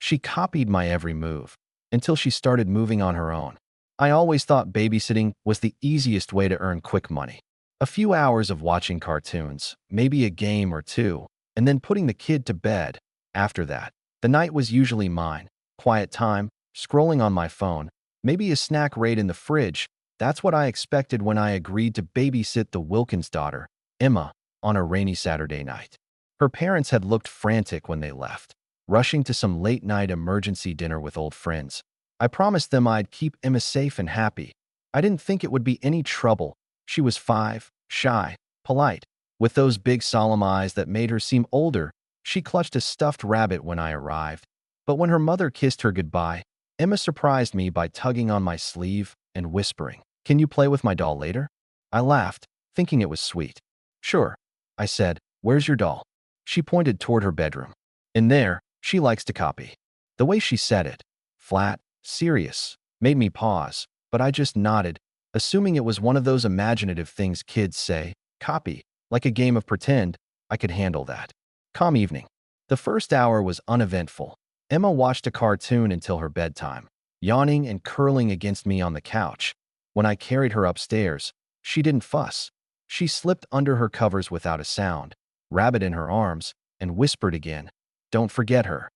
She copied my every move until she started moving on her own. I always thought babysitting was the easiest way to earn quick money. A few hours of watching cartoons, maybe a game or two, and then putting the kid to bed. After that, the night was usually mine. Quiet time, scrolling on my phone, maybe a snack right in the fridge. That's what I expected when I agreed to babysit the Wilkins daughter, Emma, on a rainy Saturday night. Her parents had looked frantic when they left, rushing to some late-night emergency dinner with old friends. I promised them I'd keep Emma safe and happy. I didn't think it would be any trouble. She was 5, shy, polite, with those big solemn eyes that made her seem older. She clutched a stuffed rabbit when I arrived. But when her mother kissed her goodbye, Emma surprised me by tugging on my sleeve and whispering, "Can you play with my doll later?" I laughed, thinking it was sweet. "Sure," I said. "Where's your doll?" She pointed toward her bedroom. "In there, she likes to copy." The way she said it, flat, serious, made me pause, but I just nodded, assuming it was one of those imaginative things kids say, copy, like a game of pretend. I could handle that. Calm evening. The first hour was uneventful. Emma watched a cartoon until her bedtime, yawning and curling against me on the couch. When I carried her upstairs, she didn't fuss. She slipped under her covers without a sound, rabbit in her arms, and whispered again, "Don't forget her."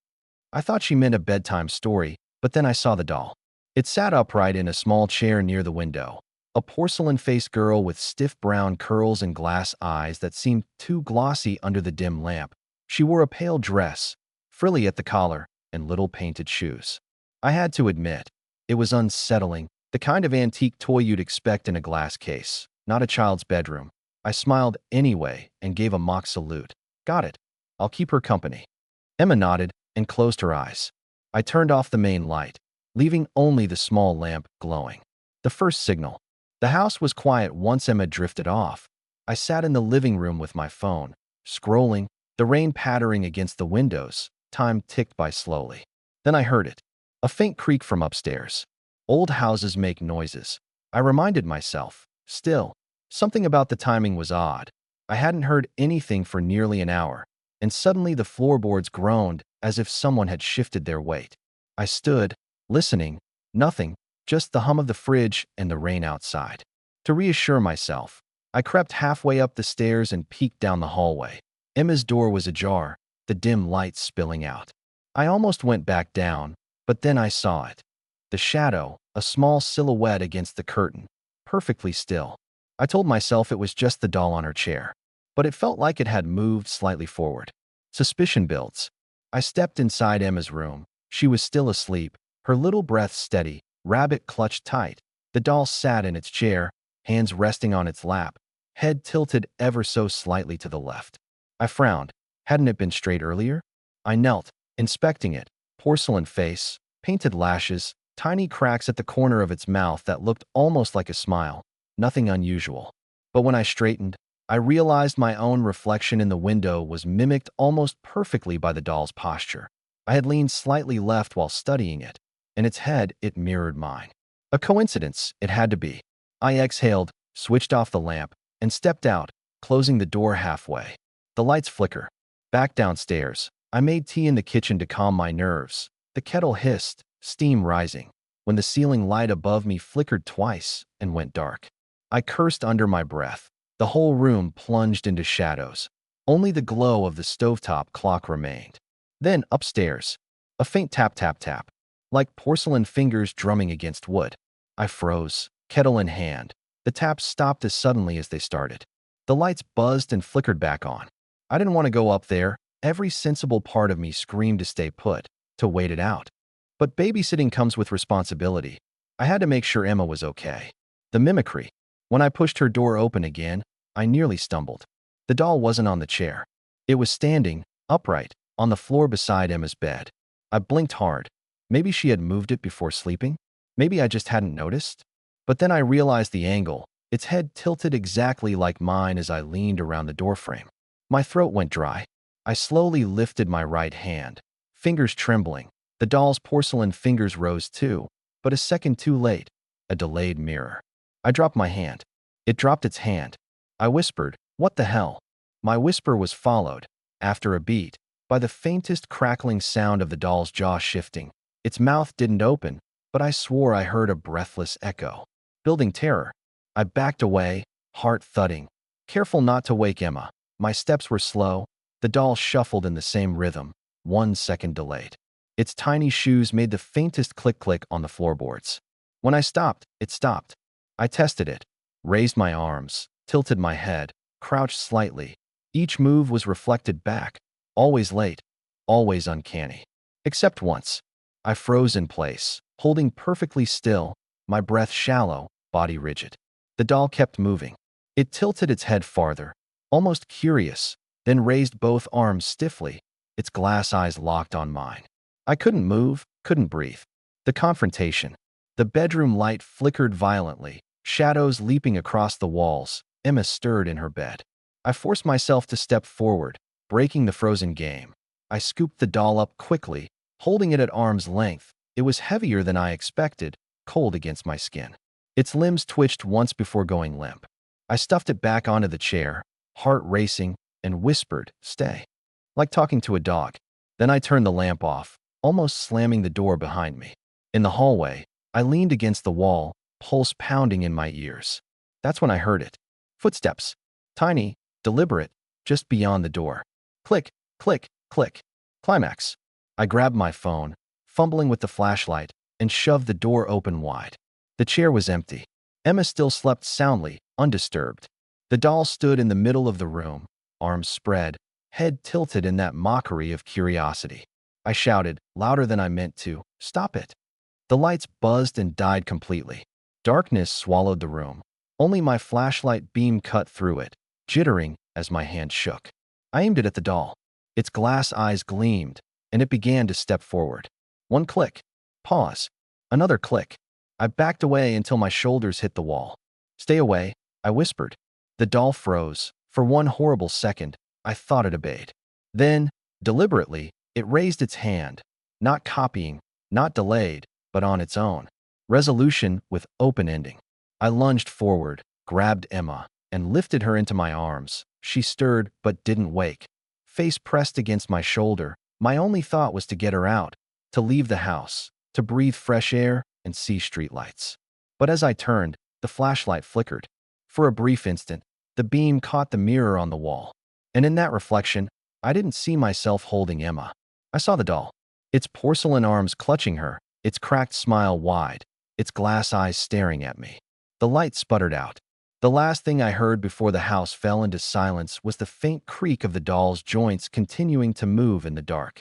I thought she meant a bedtime story, but then I saw the doll. It sat upright in a small chair near the window, a porcelain-faced girl with stiff brown curls and glass eyes that seemed too glossy under the dim lamp. She wore a pale dress, frilly at the collar, and little painted shoes. I had to admit, it was unsettling, the kind of antique toy you'd expect in a glass case, not a child's bedroom. I smiled anyway and gave a mock salute. "Got it. I'll keep her company." Emma nodded and closed her eyes. I turned off the main light, leaving only the small lamp glowing. The first signal. The house was quiet once Emma drifted off. I sat in the living room with my phone, scrolling, the rain pattering against the windows. Time ticked by slowly. Then I heard it. A faint creak from upstairs. Old houses make noises. I reminded myself. Still, something about the timing was odd. I hadn't heard anything for nearly an hour, and suddenly the floorboards groaned as if someone had shifted their weight. I stood, listening. Nothing, just the hum of the fridge and the rain outside. To reassure myself, I crept halfway up the stairs and peeked down the hallway. Emma's door was ajar, the dim light spilling out. I almost went back down, but then I saw it. The shadow, a small silhouette against the curtain, perfectly still. I told myself it was just the doll on her chair, but it felt like it had moved slightly forward. Suspicion builds. I stepped inside Emma's room. She was still asleep, her little breath steady, rabbit clutched tight. The doll sat in its chair, hands resting on its lap, head tilted ever so slightly to the left. I frowned. Hadn't it been straight earlier? I knelt, inspecting it. Porcelain face, painted lashes, tiny cracks at the corner of its mouth that looked almost like a smile. Nothing unusual. But when I straightened, I realized my own reflection in the window was mimicked almost perfectly by the doll's posture. I had leaned slightly left while studying it, and its head, it mirrored mine. A coincidence, it had to be. I exhaled, switched off the lamp, and stepped out, closing the door halfway. The lights flicker. Back downstairs, I made tea in the kitchen to calm my nerves. The kettle hissed, steam rising, when the ceiling light above me flickered twice and went dark. I cursed under my breath. The whole room plunged into shadows. Only the glow of the stovetop clock remained. Then, upstairs, a faint tap-tap-tap, like porcelain fingers drumming against wood. I froze, kettle in hand. The taps stopped as suddenly as they started. The lights buzzed and flickered back on. I didn't want to go up there. Every sensible part of me screamed to stay put, to wait it out. But babysitting comes with responsibility. I had to make sure Emma was okay. The mimicry. When I pushed her door open again, I nearly stumbled. The doll wasn't on the chair. It was standing, upright, on the floor beside Emma's bed. I blinked hard. Maybe she had moved it before sleeping? Maybe I just hadn't noticed? But then I realized the angle. Its head tilted exactly like mine as I leaned around the doorframe. My throat went dry. I slowly lifted my right hand, fingers trembling. The doll's porcelain fingers rose too, but a second too late. A delayed mirror. I dropped my hand. It dropped its hand. I whispered, "What the hell?" My whisper was followed, after a beat, by the faintest crackling sound of the doll's jaw shifting. Its mouth didn't open, but I swore I heard a breathless echo. Building terror, I backed away, heart thudding, careful not to wake Emma. My steps were slow. The doll shuffled in the same rhythm, 1 second delayed. Its tiny shoes made the faintest click-click on the floorboards. When I stopped, it stopped. I tested it, raised my arms, tilted my head, crouched slightly. Each move was reflected back, always late, always uncanny. Except once. I froze in place, holding perfectly still, my breath shallow, body rigid. The doll kept moving. It tilted its head farther, almost curious, then raised both arms stiffly, its glass eyes locked on mine. I couldn't move, couldn't breathe. The confrontation. The bedroom light flickered violently, shadows leaping across the walls. Emma stirred in her bed. I forced myself to step forward, breaking the frozen game. I scooped the doll up quickly, holding it at arm's length. It was heavier than I expected, cold against my skin. Its limbs twitched once before going limp. I stuffed it back onto the chair, heart racing, and whispered, "Stay," like talking to a dog. Then I turned the lamp off, almost slamming the door behind me. In the hallway, I leaned against the wall, pulse pounding in my ears. That's when I heard it. Footsteps. Tiny, deliberate, just beyond the door. Click, click, click. Climax. I grabbed my phone, fumbling with the flashlight, and shoved the door open wide. The chair was empty. Emma still slept soundly, undisturbed. The doll stood in the middle of the room, arms spread, head tilted in that mockery of curiosity. I shouted, louder than I meant to, "Stop it!" The lights buzzed and died completely. Darkness swallowed the room. Only my flashlight beam cut through it, jittering as my hand shook. I aimed it at the doll. Its glass eyes gleamed, and it began to step forward. One click. Pause. Another click. I backed away until my shoulders hit the wall. "Stay away," I whispered. The doll froze. For one horrible second, I thought it obeyed. Then, deliberately, it raised its hand, not copying, not delayed, but on its own. Resolution with open ending. I lunged forward, grabbed Emma, and lifted her into my arms. She stirred but didn't wake. Face pressed against my shoulder, my only thought was to get her out, to leave the house, to breathe fresh air and see streetlights. But as I turned, the flashlight flickered. For a brief instant, the beam caught the mirror on the wall. And in that reflection, I didn't see myself holding Emma. I saw the doll, its porcelain arms clutching her, its cracked smile wide, its glass eyes staring at me. The light sputtered out. The last thing I heard before the house fell into silence was the faint creak of the doll's joints continuing to move in the dark.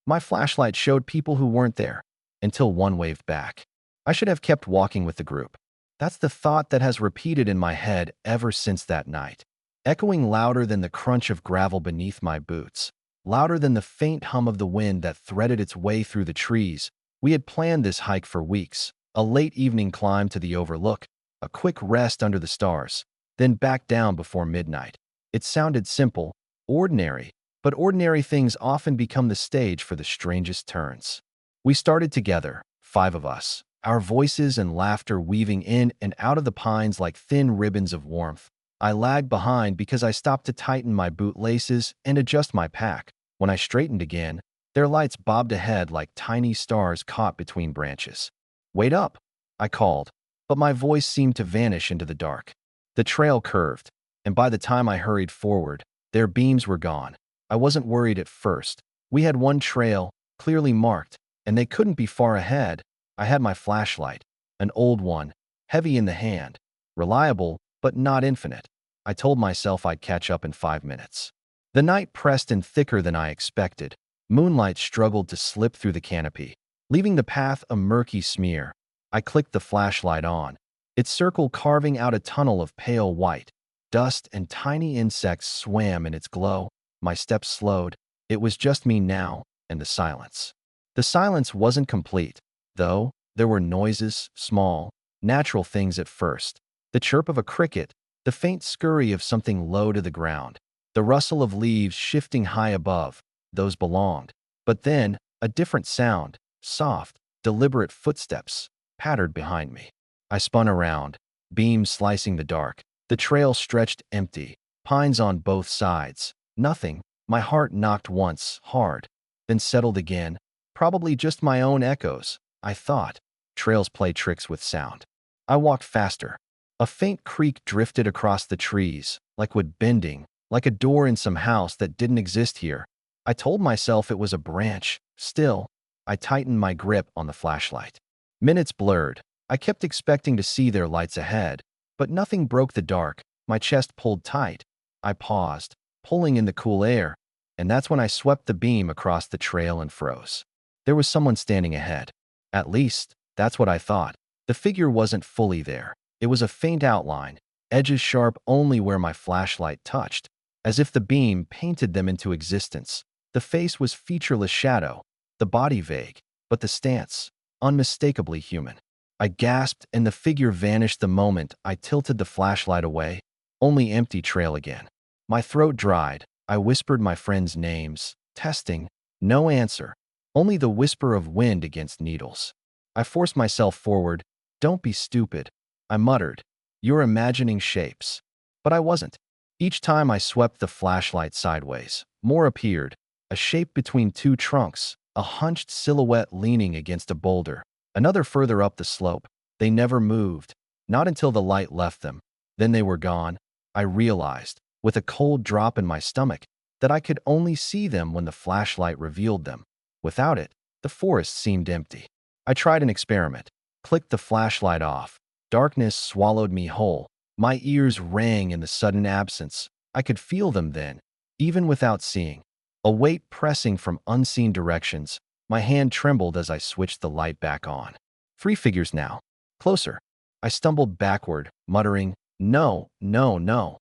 My flashlight showed people who weren't there, until one waved back. I should have kept walking with the group. That's the thought that has repeated in my head ever since that night, echoing louder than the crunch of gravel beneath my boots, louder than the faint hum of the wind that threaded its way through the trees. We had planned this hike for weeks, a late evening climb to the overlook, a quick rest under the stars, then back down before midnight. It sounded simple, ordinary, but ordinary things often become the stage for the strangest turns. We started together, 5 of us, our voices and laughter weaving in and out of the pines like thin ribbons of warmth. I lagged behind because I stopped to tighten my boot laces and adjust my pack. When I straightened again, their lights bobbed ahead like tiny stars caught between branches. "Wait up," I called, but my voice seemed to vanish into the dark. The trail curved, and by the time I hurried forward, their beams were gone. I wasn't worried at first. We had one trail, clearly marked, and they couldn't be far ahead. I had my flashlight, an old one, heavy in the hand, reliable, but not infinite. I told myself I'd catch up in 5 minutes. The night pressed in thicker than I expected. Moonlight struggled to slip through the canopy, leaving the path a murky smear. I clicked the flashlight on, its circle carving out a tunnel of pale white. Dust and tiny insects swam in its glow. My steps slowed. It was just me now, and the silence. The silence wasn't complete, though. There were noises, small, natural things at first. The chirp of a cricket, the faint scurry of something low to the ground, the rustle of leaves shifting high above. Those belonged. But then, a different sound, soft, deliberate footsteps, pattered behind me. I spun around, beams slicing the dark. The trail stretched empty, pines on both sides. Nothing, My heart knocked once, hard, then settled again. Probably just my own echoes, I thought. Trails play tricks with sound. I walked faster. A faint creak drifted across the trees, like wood bending, like a door in some house that didn't exist here. I told myself it was a branch. Still, I tightened my grip on the flashlight. Minutes blurred. I kept expecting to see their lights ahead, but nothing broke the dark. My chest pulled tight. I paused, pulling in the cool air, and that's when I swept the beam across the trail and froze. There was someone standing ahead. At least, that's what I thought. The figure wasn't fully there. It was a faint outline, edges sharp only where my flashlight touched, as if the beam painted them into existence. The face was featureless shadow, the body vague, but the stance, unmistakably human. I gasped, and the figure vanished the moment I tilted the flashlight away. Only empty trail again. My throat dried. I whispered my friends' names. Testing. No answer. Only the whisper of wind against needles. I forced myself forward. Don't be stupid, I muttered. You're imagining shapes. But I wasn't. Each time I swept the flashlight sideways, more appeared. A shape between two trunks, a hunched silhouette leaning against a boulder. Another further up the slope. They never moved. Not until the light left them. Then they were gone. I realized, with a cold drop in my stomach, that I could only see them when the flashlight revealed them. Without it, the forest seemed empty. I tried an experiment. Clicked the flashlight off. Darkness swallowed me whole. My ears rang in the sudden absence. I could feel them then, even without seeing. A weight pressing from unseen directions. My hand trembled as I switched the light back on. 3 figures now. Closer. I stumbled backward, muttering, "No, no, no,"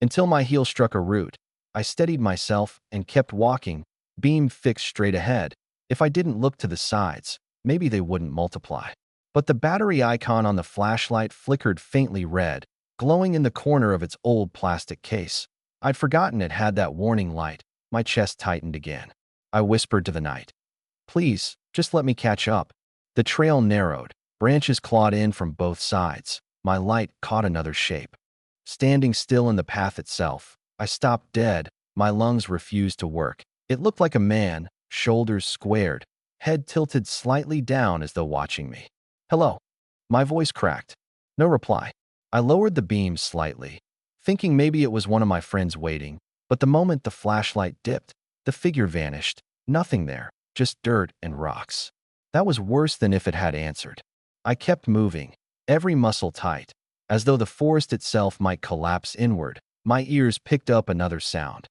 until my heel struck a root. I steadied myself and kept walking, beam fixed straight ahead. If I didn't look to the sides, maybe they wouldn't multiply. But the battery icon on the flashlight flickered faintly red, glowing in the corner of its old plastic case. I'd forgotten it had that warning light. My chest tightened again. I whispered to the night, "Please, just let me catch up." The trail narrowed. Branches clawed in from both sides. My light caught another shape. Standing still in the path itself, I stopped dead. My lungs refused to work. It looked like a man, shoulders squared, head tilted slightly down as though watching me. "Hello." My voice cracked. No reply. I lowered the beam slightly, thinking maybe it was one of my friends waiting, but the moment the flashlight dipped, the figure vanished. Nothing there, just dirt and rocks. That was worse than if it had answered. I kept moving, every muscle tight, as though the forest itself might collapse inward. My ears picked up another sound.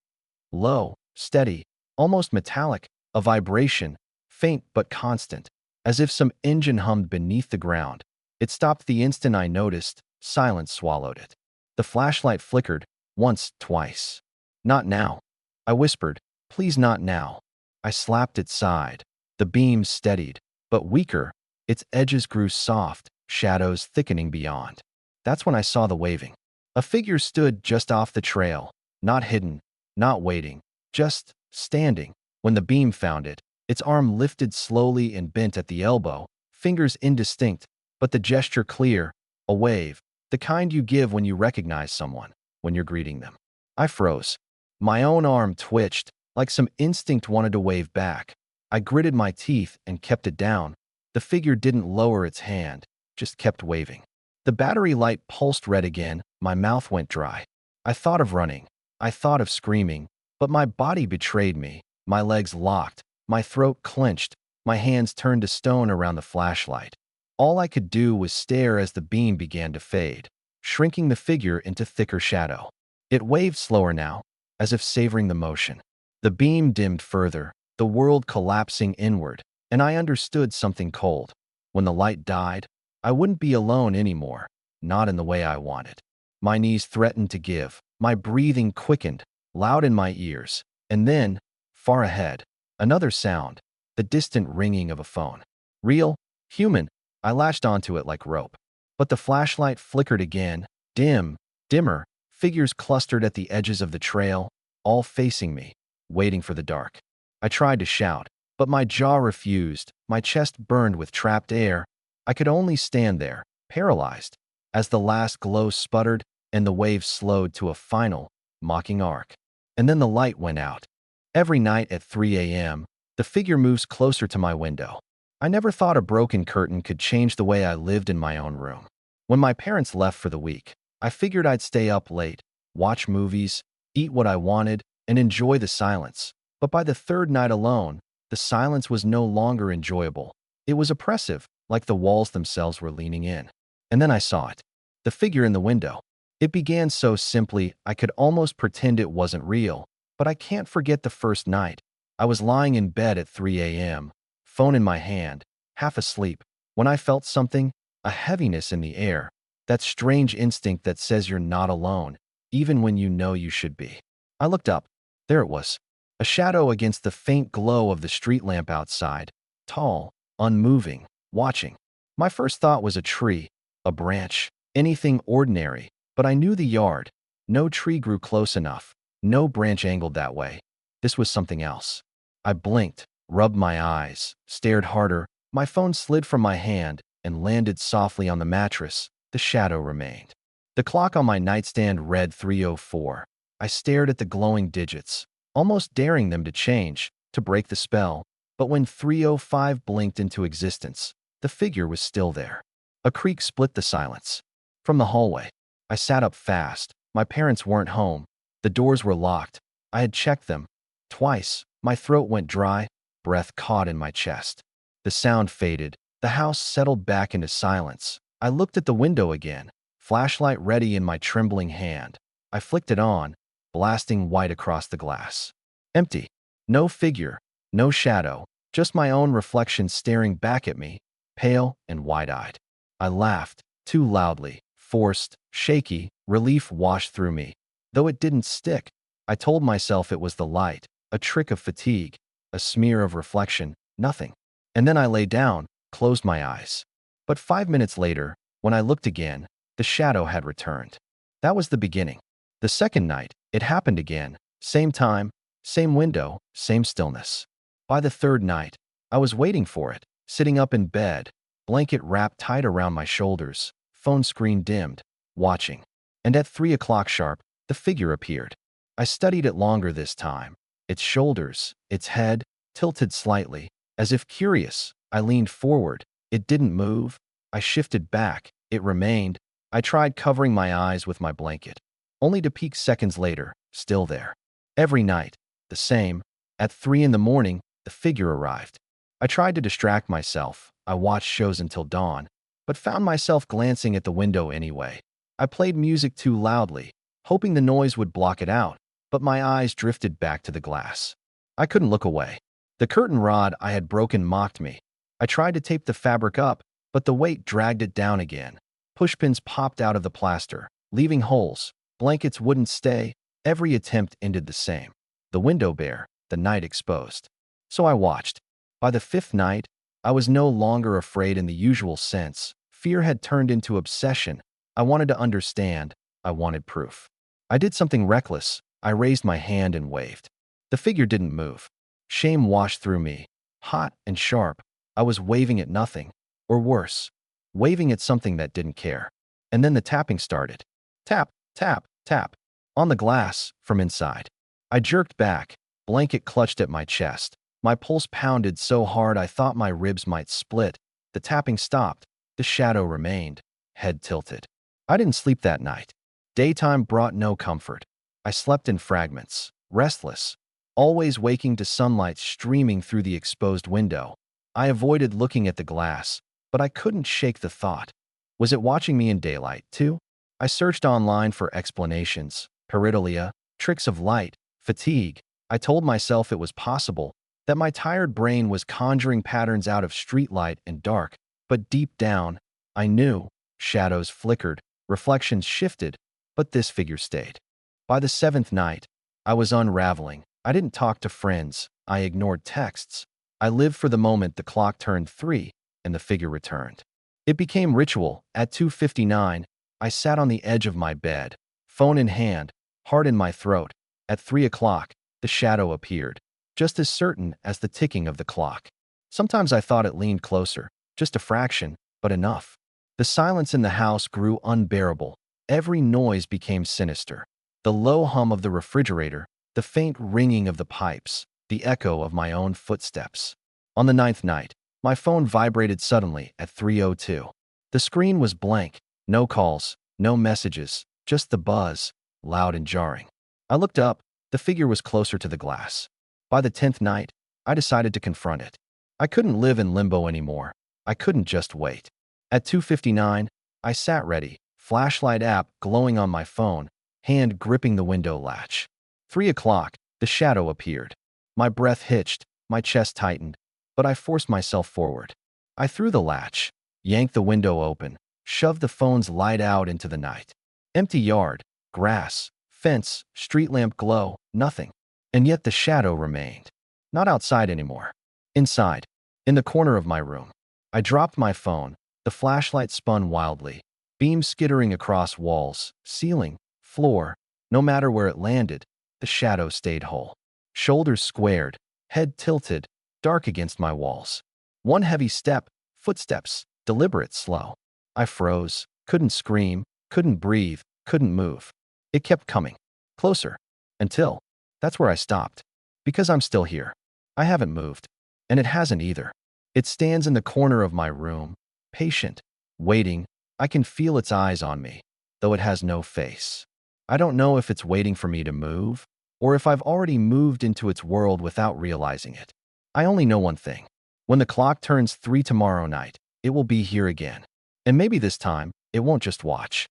Low, steady, almost metallic, a vibration, faint but constant, as if some engine hummed beneath the ground. It stopped the instant I noticed. Silence swallowed it. The flashlight flickered, once, twice. "Not now," I whispered. "Please, not now." I slapped its side. The beam steadied, but weaker. Its edges grew soft, shadows thickening beyond. That's when I saw the waving. A figure stood just off the trail, not hidden, not waiting, just standing. When the beam found it, its arm lifted slowly and bent at the elbow, fingers indistinct, but the gesture clear, a wave, the kind you give when you recognize someone, when you're greeting them. I froze. My own arm twitched, like some instinct wanted to wave back. I gritted my teeth and kept it down. The figure didn't lower its hand, just kept waving. The battery light pulsed red again. My mouth went dry. I thought of running. I thought of screaming, but my body betrayed me. My legs locked, my throat clenched, my hands turned to stone around the flashlight. All I could do was stare as the beam began to fade, shrinking the figure into thicker shadow. It waved slower now, as if savoring the motion. The beam dimmed further, the world collapsing inward, and I understood something cold. When the light died, I wouldn't be alone anymore, not in the way I wanted. My knees threatened to give, my breathing quickened, loud in my ears, and then, far ahead, another sound, the distant ringing of a phone. Real, human. I latched onto it like rope. But the flashlight flickered again, dim, dimmer, figures clustered at the edges of the trail, all facing me, waiting for the dark. I tried to shout, but my jaw refused, my chest burned with trapped air. I could only stand there, paralyzed, as the last glow sputtered and the wave slowed to a final, mocking arc. And then the light went out. Every night at 3 a.m., the figure moves closer to my window. I never thought a broken curtain could change the way I lived in my own room. When my parents left for the week, I figured I'd stay up late, watch movies, eat what I wanted, and enjoy the silence. But by the third night alone, the silence was no longer enjoyable. It was oppressive, like the walls themselves were leaning in. And then I saw it. The figure in the window. It began so simply, I could almost pretend it wasn't real. But I can't forget the first night. I was lying in bed at 3 a.m., phone in my hand, half asleep, when I felt something, a heaviness in the air, that strange instinct that says you're not alone, even when you know you should be. I looked up. There it was, a shadow against the faint glow of the street lamp outside, tall, unmoving, watching. My first thought was a tree, a branch, anything ordinary, but I knew the yard. No tree grew close enough. No branch angled that way. This was something else. I blinked, rubbed my eyes, stared harder. My phone slid from my hand and landed softly on the mattress. The shadow remained. The clock on my nightstand read 3:04. I stared at the glowing digits, almost daring them to change, to break the spell. But when 3:05 blinked into existence, the figure was still there. A creak split the silence. From the hallway, I sat up fast. My parents weren't home. The doors were locked. I had checked them. Twice, my throat went dry, breath caught in my chest. The sound faded. The house settled back into silence. I looked at the window again, flashlight ready in my trembling hand. I flicked it on, blasting white across the glass. Empty. No figure, no shadow, just my own reflection staring back at me, pale and wide-eyed. I laughed, too loudly, forced, shaky. Relief washed through me. Though it didn't stick, I told myself it was the light, a trick of fatigue, a smear of reflection, nothing. And then I lay down, closed my eyes. But 5 minutes later, when I looked again, the shadow had returned. That was the beginning. The second night, it happened again. Same time, same window, same stillness. By the third night, I was waiting for it, sitting up in bed, blanket wrapped tight around my shoulders, phone screen dimmed, watching. And at 3 o'clock sharp, the figure appeared. I studied it longer this time. Its shoulders, its head, tilted slightly, as if curious. I leaned forward. It didn't move. I shifted back. It remained. I tried covering my eyes with my blanket, only to peek seconds later, still there. Every night, the same. At 3 in the morning, the figure arrived. I tried to distract myself. I watched shows until dawn, but found myself glancing at the window anyway. I played music too loudly, hoping the noise would block it out, but my eyes drifted back to the glass. I couldn't look away. The curtain rod I had broken mocked me. I tried to tape the fabric up, but the weight dragged it down again. Pushpins popped out of the plaster, leaving holes. Blankets wouldn't stay. Every attempt ended the same. The window bare, the night exposed. So I watched. By the fifth night, I was no longer afraid in the usual sense. Fear had turned into obsession. I wanted to understand. I wanted proof. I did something reckless. I raised my hand and waved. The figure didn't move. Shame washed through me, hot and sharp. I was waving at nothing, or worse, waving at something that didn't care. And then the tapping started. Tap, tap, tap. On the glass, from inside. I jerked back, blanket clutched at my chest. My pulse pounded so hard I thought my ribs might split. The tapping stopped. The shadow remained, head tilted. I didn't sleep that night. Daytime brought no comfort. I slept in fragments, restless, always waking to sunlight streaming through the exposed window. I avoided looking at the glass, but I couldn't shake the thought. Was it watching me in daylight, too? I searched online for explanations, pareidolia, tricks of light, fatigue. I told myself it was possible, that my tired brain was conjuring patterns out of streetlight and dark, but deep down, I knew. Shadows flickered, reflections shifted, but this figure stayed. By the seventh night, I was unraveling. I didn't talk to friends. I ignored texts. I lived for the moment the clock turned 3 and the figure returned. It became ritual. At 2:59, I sat on the edge of my bed, phone in hand, heart in my throat. At 3 o'clock, the shadow appeared, just as certain as the ticking of the clock. Sometimes I thought it leaned closer, just a fraction, but enough. The silence in the house grew unbearable. Every noise became sinister. The low hum of the refrigerator, the faint ringing of the pipes, the echo of my own footsteps. On the ninth night, my phone vibrated suddenly at 3:02. The screen was blank, no calls, no messages, just the buzz, loud and jarring. I looked up, the figure was closer to the glass. By the 10th night, I decided to confront it. I couldn't live in limbo anymore. I couldn't just wait. At 2:59, I sat ready, flashlight app glowing on my phone, hand gripping the window latch. 3 o'clock, the shadow appeared. My breath hitched, my chest tightened, but I forced myself forward. I threw the latch, yanked the window open, shoved the phone's light out into the night. Empty yard, grass, fence, street lamp glow, nothing. And yet the shadow remained. Not outside anymore. Inside, in the corner of my room. I dropped my phone, the flashlight spun wildly, beams skittering across walls, ceiling, floor. No matter where it landed, the shadow stayed whole. Shoulders squared, head tilted, dark against my walls. One heavy step, footsteps, deliberate, slow. I froze, couldn't scream, couldn't breathe, couldn't move. It kept coming, closer, until, that's where I stopped. Because I'm still here. I haven't moved. And it hasn't either. It stands in the corner of my room, patient, waiting. I can feel its eyes on me, though it has no face. I don't know if it's waiting for me to move, or if I've already moved into its world without realizing it. I only know one thing. When the clock turns 3 tomorrow night, it will be here again. And maybe this time, it won't just watch.